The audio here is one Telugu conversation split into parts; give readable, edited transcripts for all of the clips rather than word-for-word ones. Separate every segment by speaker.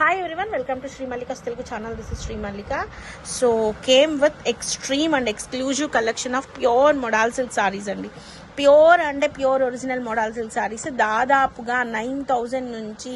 Speaker 1: Hi everyone, welcome to Sri Mallika's Telugu channel. This is Sri Mallika. So came with extreme and exclusive collection of pure modal silk sarees andi. Pure అంటే pure original modal silk sarees దాదాపుగా 9,000 నుంచి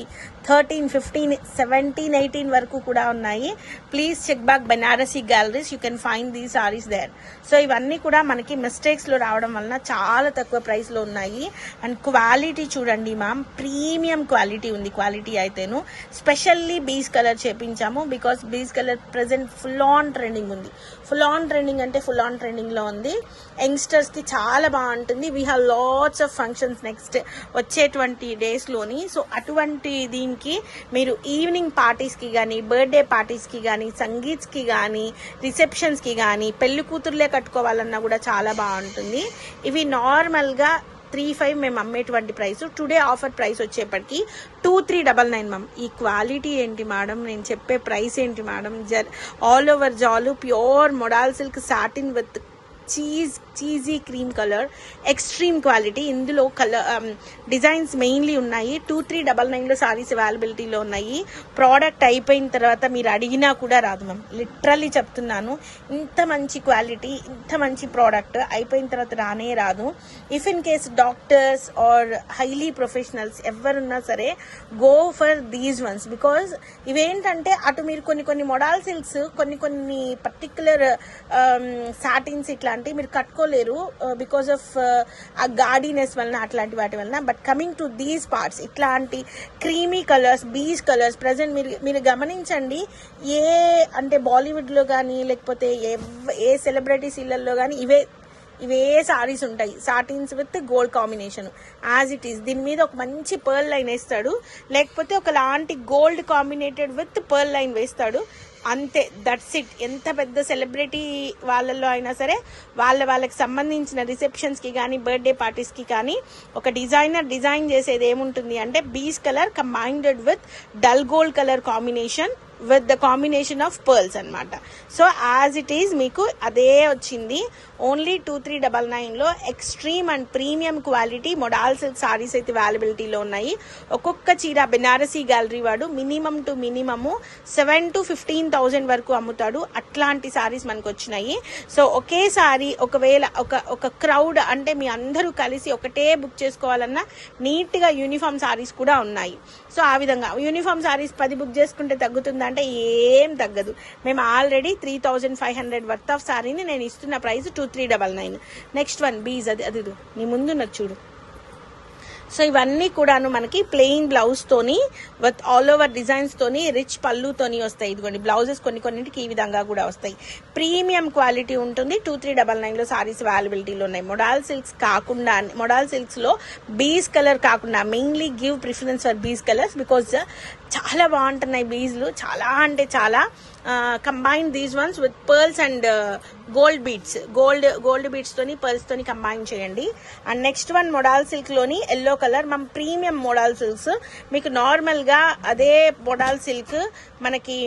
Speaker 1: 13, 15, 17, 18 వరకు కూడా ఉన్నాయి. Please check back Banarasi galleries, you can find the saris there. So ఇవన్నీ కూడా మనకి మిస్టేక్స్లో రావడం వలన చాలా తక్కువ ప్రైస్లో ఉన్నాయి. అండ్ క్వాలిటీ చూడండి మ్యామ్, ప్రీమియం క్వాలిటీ ఉంది. క్వాలిటీ అయితేను స్పెషల్లీ బీస్ కలర్ చేపించాము, బికాస్ బీస్ colour present full on trending ఉంది. ఫుల్ ఆన్ ట్రెండింగ్ అంటే ఫుల్ ఆన్ ట్రెండింగ్లో ఉంది. యంగ్స్టర్స్కి చాలా బాగుంటుంది. We have lots of functions next వచ్చేటువంటి డేస్లోని. సో అటువంటి దీనికి మీరు ఈవినింగ్ పార్టీస్కి కానీ, బర్త్డే పార్టీస్కి కానీ, సంగీత్స్కి కానీ, రిసెప్షన్స్కి కానీ, పెళ్లి కూతుర్లే కట్టుకోవాలన్నా కూడా చాలా బాగుంటుంది. ఇవి నార్మల్గా 3,500 మేము అమ్మేటువంటి ప్రైస్. టుడే ఆఫర్ ప్రైస్ వచ్చేప్పటికి 2,399 మ్యామ్. ఈ క్వాలిటీ ఏంటి మేడం, నేను చెప్పే ప్రైస్ ఏంటి మేడం? ఆల్ ఓవర్ జాలు pure modal silk satin with cheesy cream colour, extreme quality. ఇందులో కలర్ డిజైన్స్ మెయిన్లీ ఉన్నాయి. 2,399లో సారీస్ అవైలబిలిటీలో ఉన్నాయి. ప్రోడక్ట్ అయిపోయిన తర్వాత మీరు అడిగినా కూడా రాదు మ్యామ్, లిటరల్లీ చెప్తున్నాను. ఇంత మంచి క్వాలిటీ, ఇంత మంచి ప్రోడక్ట్ అయిపోయిన తర్వాత రానే రాదు. If in case doctors are highly professionals ఎవరున్నా సరే, go for these ones. Because ఇవేంటంటే అటు మీరు కొన్ని మొడాల్ సిల్క్స్, కొన్ని పర్టిక్యులర్ సాటిన్స్ ఇట్లాంటి మీరు కట్టుకోలేరు బికాస్ ఆఫ్ ఆ గార్డీనెస్ వలన, అట్లాంటి వాటి వలన. But coming to these parts, ఇట్లాంటి creamy colours, beach colours present మీరు గమనించండి. ఏ అంటే బాలీవుడ్లో కానీ, లేకపోతే ఏ సెలబ్రిటీస్ ఇళ్లలో కానీ ఇవే సారీస్ ఉంటాయి. Satins with gold combination as it is. దీని మీద ఒక మంచి పర్ల్ లైన్ వేస్తాడు, లేకపోతే ఒకలాంటి గోల్డ్ కాంబినేటెడ్ విత్ పర్ల్ లైన్ వేస్తాడు, అంతే. That's it. ఎంత పెద్ద సెలబ్రిటీ వాళ్ళల్లో అయినా సరే వాళ్ళకి సంబంధించిన రిసెప్షన్స్కి కానీ, బర్త్డే పార్టీస్కి కానీ ఒక డిజైన్ చేసేది ఏముంటుంది అంటే beige colour combined with dull gold colour combination with the combination of pearls అనమాట. సో యాజ్ ఇట్ ఈజ్ మీకు అదే వచ్చింది. ఓన్లీ 2,399లో extreme and premium quality modal silk sarees అయితే అవైలబిలిటీలో ఉన్నాయి. ఒక్కొక్క చీర బెనారసీ గ్యాలరీ వాడు మినిమం టు మినిమము 7,000 to 15,000 వరకు అమ్ముతాడు. అట్లాంటి సారీస్ మనకు వచ్చినాయి. సో ఒకేసారి ఒకవేళ ఒక క్రౌడ్ అంటే మీ అందరూ కలిసి ఒకటే బుక్ చేసుకోవాలన్నా నీట్గా యూనిఫామ్ సారీస్ కూడా ఉన్నాయి. సో ఆ విధంగా యూనిఫామ్ సారీస్ 10 బుక్ చేసుకుంటే తగ్గుతుందంటే ఏం తగ్గదు. మేము ఆల్రెడీ 3,500 వర్త్ ఆఫ్ సారీని నేను ఇస్తున్న ప్రైస్ 2,399. నెక్స్ట్ వన్ బీజ్, అది నీ ముందున్నది చూడు. సో ఇవన్నీ కూడాను మనకి ప్లెయిన్ బ్లౌజ్ తోని విత్ ఆల్ ఓవర్ డిజైన్స్ తోని రిచ్ పళ్ళుతోని వస్తాయి. ఇదిగోండి బ్లౌజెస్ కొన్నింటికి ఈ విధంగా కూడా వస్తాయి. ప్రీమియం క్వాలిటీ ఉంటుంది. 2,399లో సారీస్ అవైలబిలిటీలో ఉన్నాయి. మొడాల్ సిల్క్స్ లో బీస్ కలర్ కాకుండా మెయిన్లీ గివ్ ప్రిఫరెన్స్ ఫర్ బీస్ కలర్స్ బికాజ్ చాలా బాగుంటున్నాయి బీజ్లు. చాలా అంటే చాలా combine these once with pearls and gold beads తోని పర్ల్స్ తోని కంబైన్ చేయండి. And next one modal silk లోని ఎల్లో కలర్. మన ప్రీమియం మొడాల్ సిల్క్స్ మీకు నార్మల్ గా అదే మొడాల్ సిల్క్ మనకి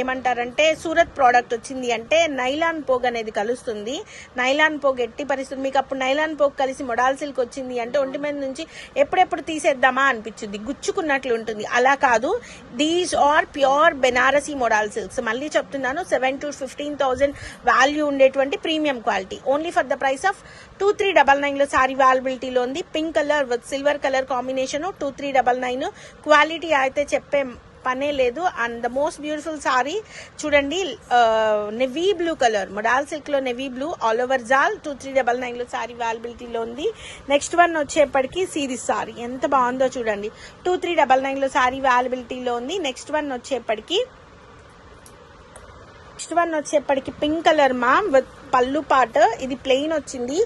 Speaker 1: ఏమంటారంటే సూరత్ ప్రోడక్ట్ వచ్చింది అంటే నైలాన్ పోగ్ అనేది కలుస్తుంది. నైలాన్ పోగ్ ఎట్టి పరిస్థితి మీకు అప్పుడు నైలాన్ పోగ్ కలిసి మొడాల్ సిల్క్ వచ్చింది అంటే ఒంటి మీద నుంచి ఎప్పుడెప్పుడు తీసేద్దామా అనిపించింది, గుచ్చుకున్నట్లు ఉంటుంది. అలా కాదు, these are pure Banarasi modal silks. మళ్ళీ చెప్తున్నాను, 7,000 to 15,000 వాల్యూ ఉండేటువంటి premium quality. Only for the price of 2,399లో సారీ అవైలబిలిటీలో ఉంది. Pink colour with silver colour combination 2,399. Quality అయితే చెప్పే పనే లేదు. And the most beautiful saree చూడండి, navy blue colour, modal silk లో navy blue all over jaal. 2,399లో సారీ అవైలబిలిటీలో ఉంది. నెక్స్ట్ వన్ వచ్చేప్పటికి సిరీస్ సారీ ఎంత బాగుందో చూడండి. 2,399లో సారీ అవైలబిలిటీలో ఉంది. నెక్స్ట్ వన్ వచ్చేప్పటికి పింక్ కలర్ మ్యామ్ విత్ పళ్ళు పాట. ఇది ప్లెయిన్ వచ్చింది.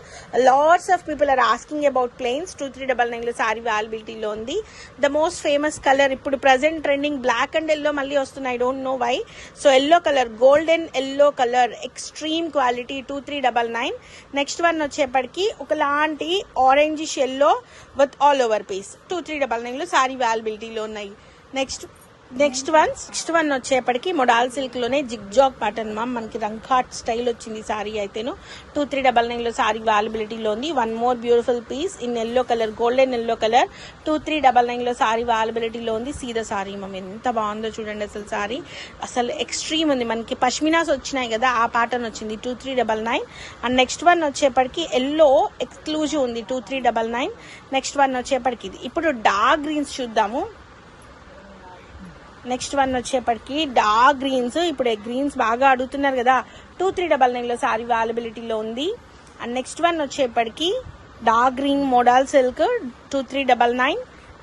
Speaker 1: Lots of people are asking about plains. 2,399లో సారీ అవైలబిలిటీలో ఉంది. ద మోస్ట్ ఫేమస్ కలర్ ఇప్పుడు present trending black and yellow మళ్ళీ వస్తున్నాయి, I don't know why. So yellow colour, golden yellow colour, extreme quality 2,399. Next one వచ్చేప్పటికి ఒకలాంటి orangish yellow with all over piece 2,399లో సారీ అవైలబిలిటీలో ఉన్నాయి. నెక్స్ట్ నెక్స్ట్ వన్ వచ్చేప్పటికి మొడాల్ సిల్క్ లోనే జిగ్జాగ్ ప్యాటర్న్ మ్యామ్, మనకి రంకాట్ స్టైల్ వచ్చింది సారీ అయితేను. 2399 లో సారీ అవైలబిలిటీలో ఉంది. One more beautiful piece in yellow colour, golden yellow colour. 2399 లో సారీ అవైలబిలిటీలో ఉంది. సీద సారీ మ్యామ్, ఎంత బాగుందో చూడండి అసలు సారీ, అసలు ఎక్స్ట్రీమ్ ఉంది. మనకి పష్మినాస్ వచ్చినాయి కదా, ఆ ప్యాటర్న్ వచ్చింది 2399. అండ్ నెక్స్ట్ వన్ వచ్చేప్పటికి ఎల్లో ఎక్స్క్లూజివ్ ఉంది 2399. నెక్స్ట్ వన్ వచ్చేప్పటికి ఇది. ఇప్పుడు డార్క్ గ్రీన్స్ చూద్దాము. నెక్స్ట్ వన్ వచ్చేప్పటికి డార్క్ గ్రీన్స్, ఇప్పుడు గ్రీన్స్ బాగా అడుగుతున్నారు కదా, 2399 లో సారీ అవైలబిలిటీలో ఉంది. అండ్ నెక్స్ట్ వన్ వచ్చేప్పటికి dark green model silk 2399.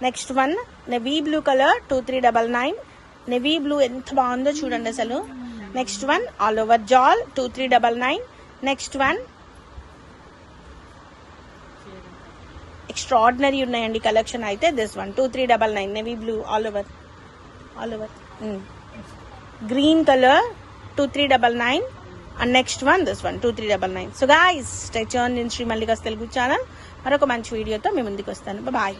Speaker 1: Next one navy blue colour 2399. Navy blue ఎంత బాగుందో చూడండి అసలు. Next one all over jaal 2399. Next one extraordinary ఉన్నాయండి కలెక్షన్ అయితే. This one 2399 navy blue all over green color 2399. and next one this one 2399. so guys stay tuned in Sri Mallika's Telugu channel. మరొక మంచి వీడియోతో మీ ముందుకు వస్తాను. బాయ్.